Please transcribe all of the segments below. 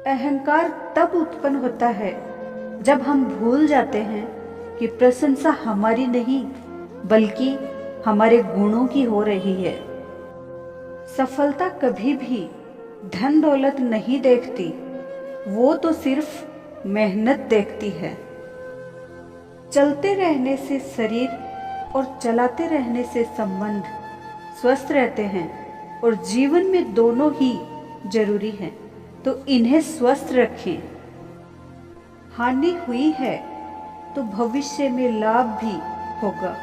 अहंकार तब उत्पन्न होता है जब हम भूल जाते हैं कि प्रशंसा हमारी नहीं बल्कि हमारे गुणों की हो रही है। सफलता कभी भी धन दौलत नहीं देखती, वो तो सिर्फ मेहनत देखती है। चलते रहने से शरीर और चलाते रहने से संबंध स्वस्थ रहते हैं और जीवन में दोनों ही जरूरी हैं, तो इन्हें स्वस्थ रखें। हानि हुई है तो भविष्य में लाभ भी होगा।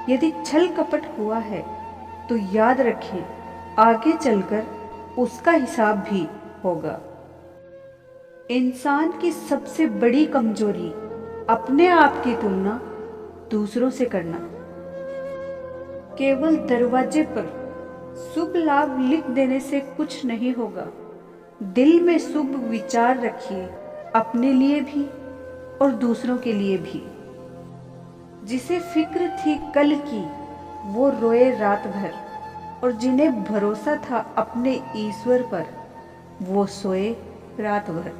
यदि छल कपट हुआ है तो याद रखें आगे चलकर उसका हिसाब भी होगा। इंसान की सबसे बड़ी कमजोरी अपने आप की तुलना दूसरों से करना। केवल दरवाजे पर शुभ लाभ लिख देने से कुछ नहीं होगा। दिल में शुभ विचार रखिए, अपने लिए भी और दूसरों के लिए भी। जिसे फिक्र थी कल की वो रोए रात भर, और जिन्हें भरोसा था अपने ईश्वर पर वो सोए रात भर।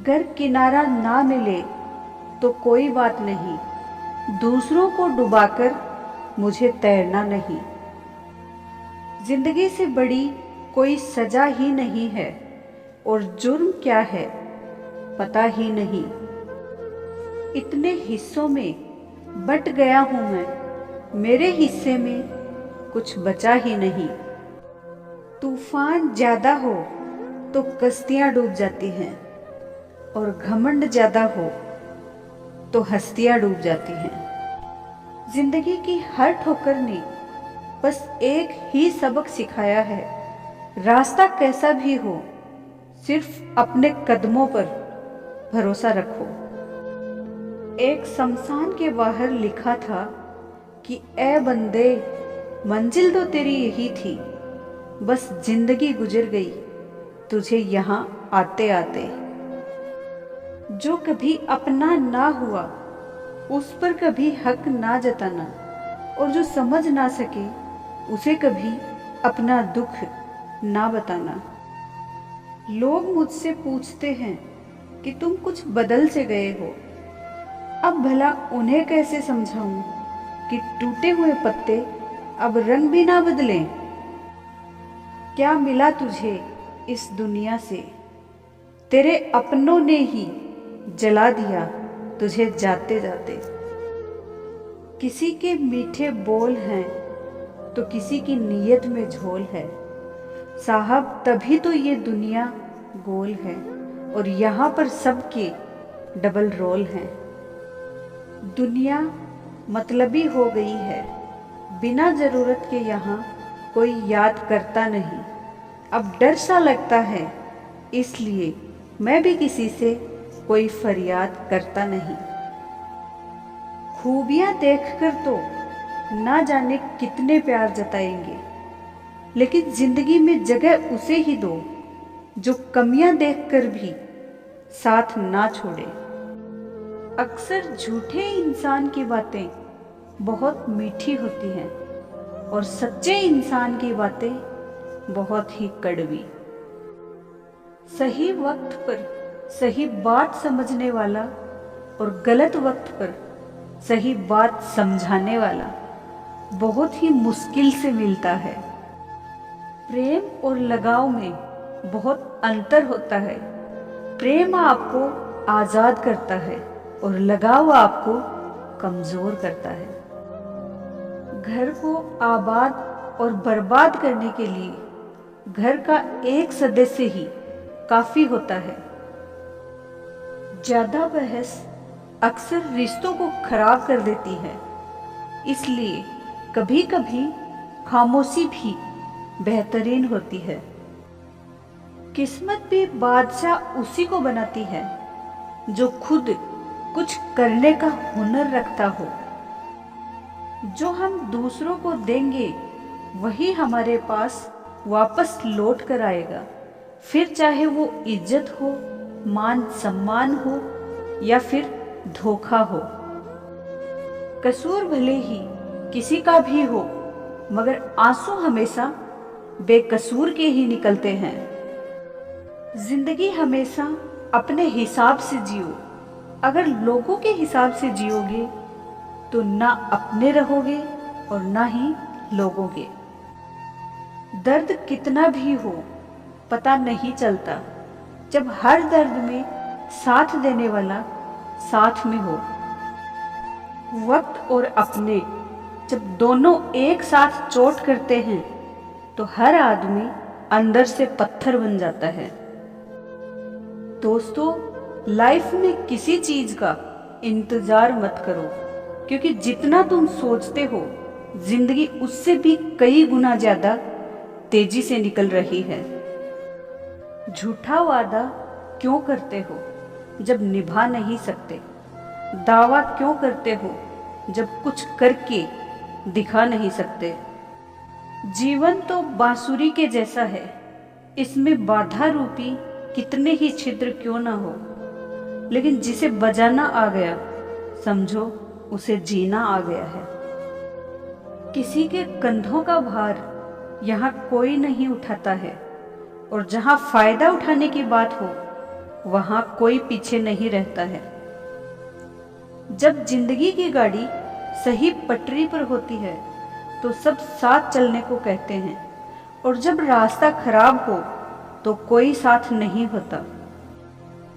घर किनारा ना मिले तो कोई बात नहीं, दूसरों को डुबाकर मुझे तैरना नहीं। जिंदगी से बड़ी कोई सजा ही नहीं है, और जुर्म क्या है पता ही नहीं। इतने हिस्सों में बट गया हूं मैं, मेरे हिस्से में कुछ बचा ही नहीं। तूफान ज्यादा हो तो कश्तियां डूब जाती हैं, और घमंड ज्यादा हो तो हस्तियां डूब जाती हैं। जिंदगी की हर ठोकर ने बस एक ही सबक सिखाया है, रास्ता कैसा भी हो सिर्फ अपने कदमों पर भरोसा रखो। एक शमशान के बाहर लिखा था कि ए बंदे, मंजिल तो तेरी यही थी, बस जिंदगी गुजर गई तुझे यहाँ आते आते। जो कभी अपना ना हुआ उस पर कभी हक ना जताना, और जो समझ ना सके उसे कभी अपना दुख ना बताना। लोग मुझसे पूछते हैं कि तुम कुछ बदल से गए हो। अब भला उन्हें कैसे समझाऊं कि टूटे हुए पत्ते अब रंग भी ना बदलें। क्या मिला तुझे इस दुनिया से, तेरे अपनों ने ही जला दिया तुझे जाते जाते। किसी के मीठे बोल हैं तो किसी की नीयत में झोल है। साहब तभी तो ये दुनिया गोल है, और यहाँ पर सबके डबल रोल हैं। दुनिया मतलबी हो गई है, बिना जरूरत के यहाँ कोई याद करता नहीं। अब डर सा लगता है, इसलिए मैं भी किसी से कोई फरियाद करता नहीं। खूबियां देखकर तो ना जाने कितने प्यार जताएंगे, लेकिन जिंदगी में जगह उसे ही दो जो कमियां देखकर भी साथ ना छोड़े। अक्सर झूठे इंसान की बातें बहुत मीठी होती हैं, और सच्चे इंसान की बातें बहुत ही कड़वी। सही वक्त पर सही बात समझने वाला और गलत वक्त पर सही बात समझाने वाला बहुत ही मुश्किल से मिलता है। प्रेम और लगाव में बहुत अंतर होता है। प्रेम आपको आजाद करता है और लगाव आपको कमजोर करता है। घर को आबाद और बर्बाद करने के लिए घर का एक सदस्य ही काफी होता है। ज्यादा बहस अक्सर रिश्तों को खराब कर देती है, इसलिए कभी कभी खामोशी भी बेहतरीन होती है। किस्मत भी बादशाह उसी को बनाती है जो खुद कुछ करने का हुनर रखता हो। जो हम दूसरों को देंगे वही हमारे पास वापस लौट कर आएगा, फिर चाहे वो इज्जत हो, मान सम्मान हो या फिर धोखा हो। कसूर भले ही किसी का भी हो, मगर आंसू हमेशा बेकसूर के ही निकलते हैं। जिंदगी हमेशा अपने हिसाब से जियो। अगर लोगों के हिसाब से जियोगे तो ना अपने रहोगे और ना ही लोगों के। दर्द कितना भी हो पता नहीं चलता जब हर दर्द में साथ देने वाला साथ में हो। वक्त और अपने जब दोनों एक साथ चोट करते हैं तो हर आदमी अंदर से पत्थर बन जाता है। दोस्तों, लाइफ में किसी चीज का इंतजार मत करो, क्योंकि जितना तुम सोचते हो जिंदगी उससे भी कई गुना ज्यादा तेजी से निकल रही है। झूठा वादा क्यों करते हो जब निभा नहीं सकते? दावा क्यों करते हो जब कुछ करके दिखा नहीं सकते? जीवन तो बांसुरी के जैसा है, इसमें बाधा रूपी कितने ही छिद्र क्यों ना हो, लेकिन जिसे बजाना आ गया समझो उसे जीना आ गया है। किसी के कंधों का भार यहाँ कोई नहीं उठाता है, और जहाँ फायदा उठाने की बात हो वहाँ कोई पीछे नहीं रहता है। जब जिंदगी की गाड़ी सही पटरी पर होती है तो सब साथ चलने को कहते हैं, और जब रास्ता खराब हो तो कोई साथ नहीं होता।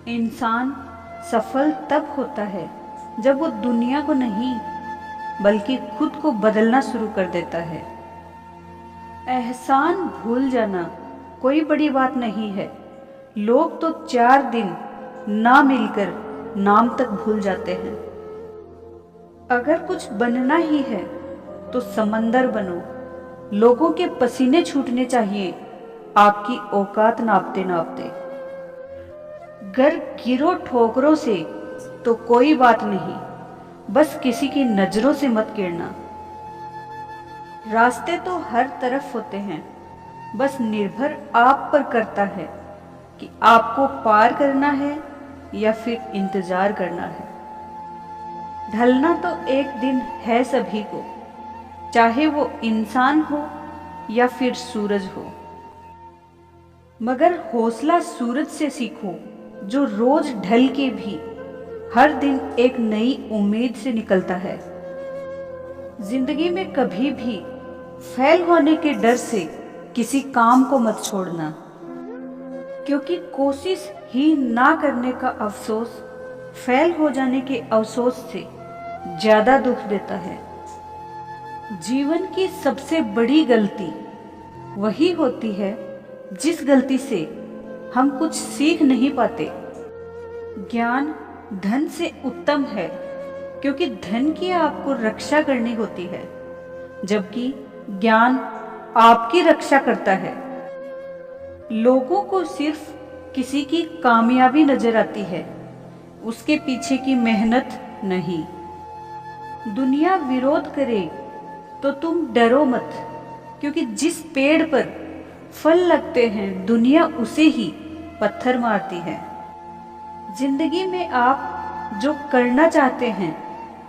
इंसान सफल तब होता है जब वो दुनिया को नहीं बल्कि खुद को बदलना शुरू कर देता है। एहसान भूल जाना कोई बड़ी बात नहीं है। लोग तो 4 दिन ना मिलकर नाम तक भूल जाते हैं। अगर कुछ बनना ही है तो समंदर बनो। लोगों के पसीने छूटने चाहिए आपकी औकात नापते नापते। गर गिरो ठोकरों से तो कोई बात नहीं, बस किसी की नजरों से मत गिरना। रास्ते तो हर तरफ होते हैं, बस निर्भर आप पर करता है कि आपको पार करना है या फिर इंतजार करना है। ढलना तो एक दिन है सभी को, चाहे वो इंसान हो या फिर सूरज हो। मगर हौसला सूरज से सीखो जो रोज ढल के भी हर दिन एक नई उम्मीद से निकलता है। जिंदगी में कभी भी फेल होने के डर से किसी काम को मत छोड़ना, क्योंकि कोशिश ही ना करने का अफसोस फेल हो जाने के अफसोस से ज्यादा दुख देता है। जीवन की सबसे बड़ी गलती वही होती है जिस गलती से हम कुछ सीख नहीं पाते। ज्ञान धन से उत्तम है, क्योंकि धन की आपको रक्षा करनी होती है, जबकि ज्ञान आपकी रक्षा करता है। लोगों को सिर्फ किसी की कामयाबी नजर आती है, उसके पीछे की मेहनत नहीं। दुनिया विरोध करे तो तुम डरो मत, क्योंकि जिस पेड़ पर फल लगते हैं दुनिया उसे ही पत्थर मारती है। जिंदगी में आप जो करना चाहते हैं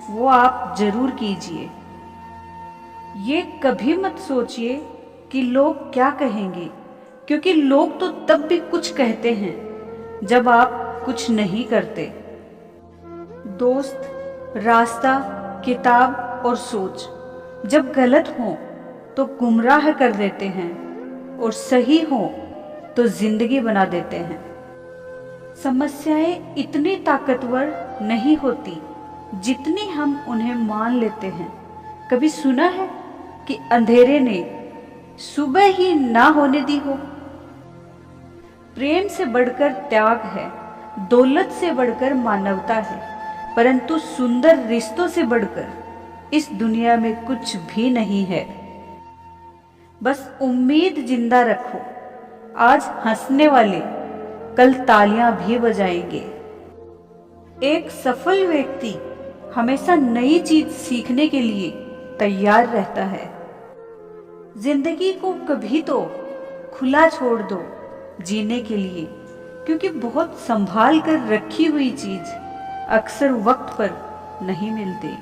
वो आप जरूर कीजिए। ये कभी मत सोचिए कि लोग क्या कहेंगे, क्योंकि लोग तो तब भी कुछ कहते हैं जब आप कुछ नहीं करते। दोस्त, रास्ता, किताब और सोच जब गलत हो तो गुमराह कर देते हैं, और सही हो तो जिंदगी बना देते हैं। समस्याएं इतनी ताकतवर नहीं होती जितनी हम उन्हें मान लेते हैं। कभी सुना है कि अंधेरे ने सुबह ही ना होने दी हो? प्रेम से बढ़कर त्याग है, दौलत से बढ़कर मानवता है, परंतु सुंदर रिश्तों से बढ़कर इस दुनिया में कुछ भी नहीं है। बस उम्मीद जिंदा रखो। आज हंसने वाले कल तालियां भी बजाएंगे। एक सफल व्यक्ति हमेशा नई चीज सीखने के लिए तैयार रहता है। जिंदगी को कभी तो खुला छोड़ दो जीने के लिए, क्योंकि बहुत संभाल कर रखी हुई चीज अक्सर वक्त पर नहीं मिलती।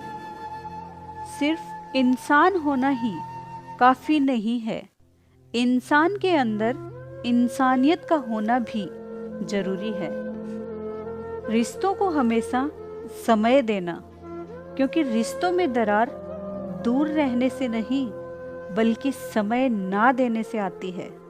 सिर्फ इंसान होना ही काफी नहीं है, इंसान के अंदर इंसानियत का होना भी जरूरी है। रिश्तों को हमेशा समय देना, क्योंकि रिश्तों में दरार दूर रहने से नहीं बल्कि समय ना देने से आती है।